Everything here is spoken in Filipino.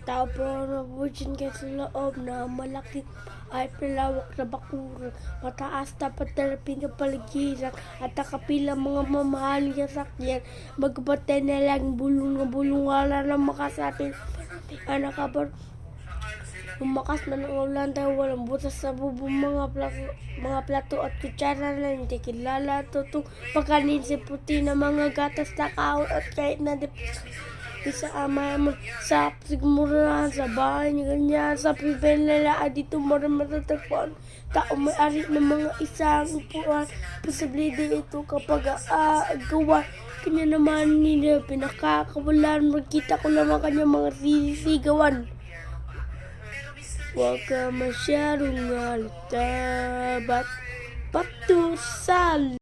Tao pero nabusin kayo sa loob na malaki ay palawak na bakura. Mataas dapat talapin ng paligiran at nakapila mga mamahaling sasakyan. Magbatay na lang bulong na bulong wala na makasapin. Anak kabar lumakas na ng ulan dahil walang butas sa bubong mga plato at kutsara na hindi kilala tutong pagkanin si puti na mga gatas na kahon at kahit na isa ama mo sa sigmura sa bahay niya ganyan sa pibelela dito mo rin matatagpuan tao may ari ng mga isang upuan posibilidad ito kapag gawa kanya naman nila pinakakawalan magkita ko naman kanya mga sisigawan. Huwag ka masyadong alta ba't patusal